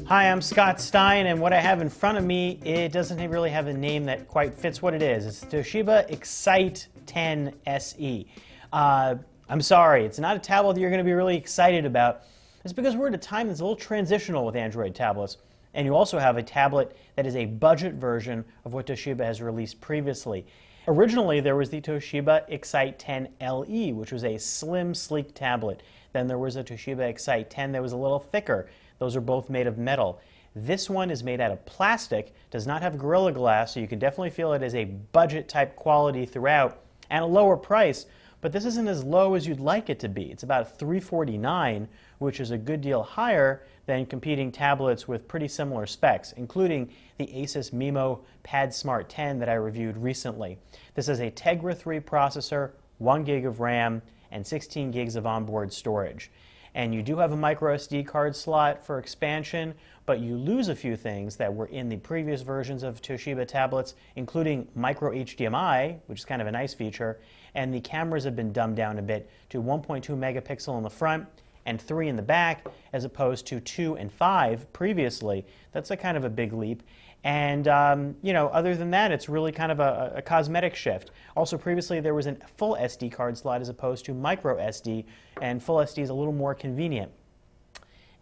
Hi, I'm Scott Stein, and what I have in front of me, it doesn't really have a name that quite fits what it is. It's the Toshiba Excite 10 SE. I'm sorry, it's not a tablet that you're going to be really excited about. It's because we're at a time that's a little transitional with Android tablets, and you also have a tablet that is a budget version of what Toshiba has released previously. Originally, there was the Toshiba Excite 10 LE, which was a slim, sleek tablet. Then there was a Toshiba Excite 10 that was a little thicker. Those are both made of metal. This one is made out of plastic, does not have Gorilla Glass, so you can definitely feel it as a budget type quality throughout, and a lower price, but this isn't as low as you'd like it to be. It's about $349, which is a good deal higher than competing tablets with pretty similar specs, including the Asus Mimo Pad Smart 10 that I reviewed recently. This is a Tegra 3 processor, 1 gig of RAM, and 16 gigs of onboard storage. And you do have a micro SD card slot for expansion, but you lose a few things that were in the previous versions of Toshiba tablets, including micro HDMI, which is kind of a nice feature, and the cameras have been dumbed down a bit to 1.2 megapixel in the front and 3 in the back, as opposed to 2 and 5 previously. That's a kind of a big leap. And other than that, it's really kind of a cosmetic shift. Also, previously there was a full SD card slot as opposed to micro SD, and full SD is a little more convenient.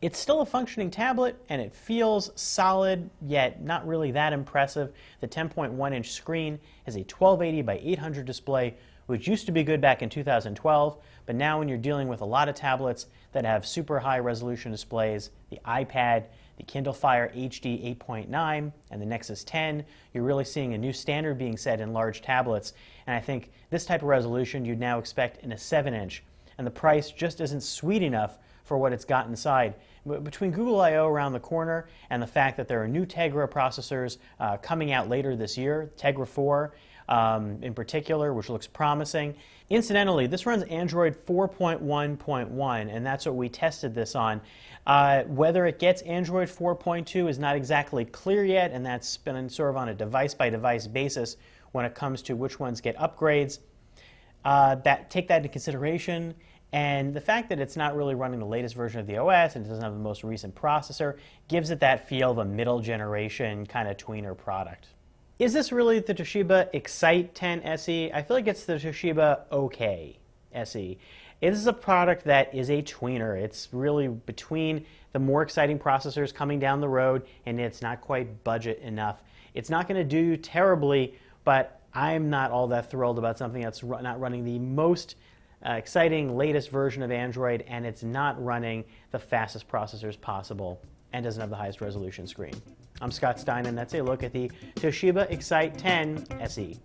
It's still a functioning tablet, and it feels solid, yet not really that impressive. The 10.1-inch screen has a 1280 by 800 display, which used to be good back in 2012, but now when you're dealing with a lot of tablets that have super high resolution displays, the iPad, the Kindle Fire HD 8.9, and the Nexus 10, you're really seeing a new standard being set in large tablets. And I think this type of resolution you'd now expect in a 7-inch. And the price just isn't sweet enough for what it's got inside. Between Google I/O around the corner and the fact that there are new Tegra processors coming out later this year, Tegra 4 in particular, which looks promising. Incidentally, this runs Android 4.1.1, and that's what we tested this on. Whether it gets Android 4.2 is not exactly clear yet, and that's been sort of on a device-by-device basis when it comes to which ones get upgrades. Take that into consideration. And the fact that it's not really running the latest version of the OS and it doesn't have the most recent processor gives it that feel of a middle generation kind of tweener product. Is this really the Toshiba Excite 10 SE? I feel like it's the Toshiba OK SE. It is a product that is a tweener. It's really between the more exciting processors coming down the road, and it's not quite budget enough. It's not going to do terribly, but I'm not all that thrilled about something that's not running the most exciting latest version of Android, and it's not running the fastest processors possible, and doesn't have the highest resolution screen. I'm Scott Stein, and that's a look at the Toshiba Excite 10 SE.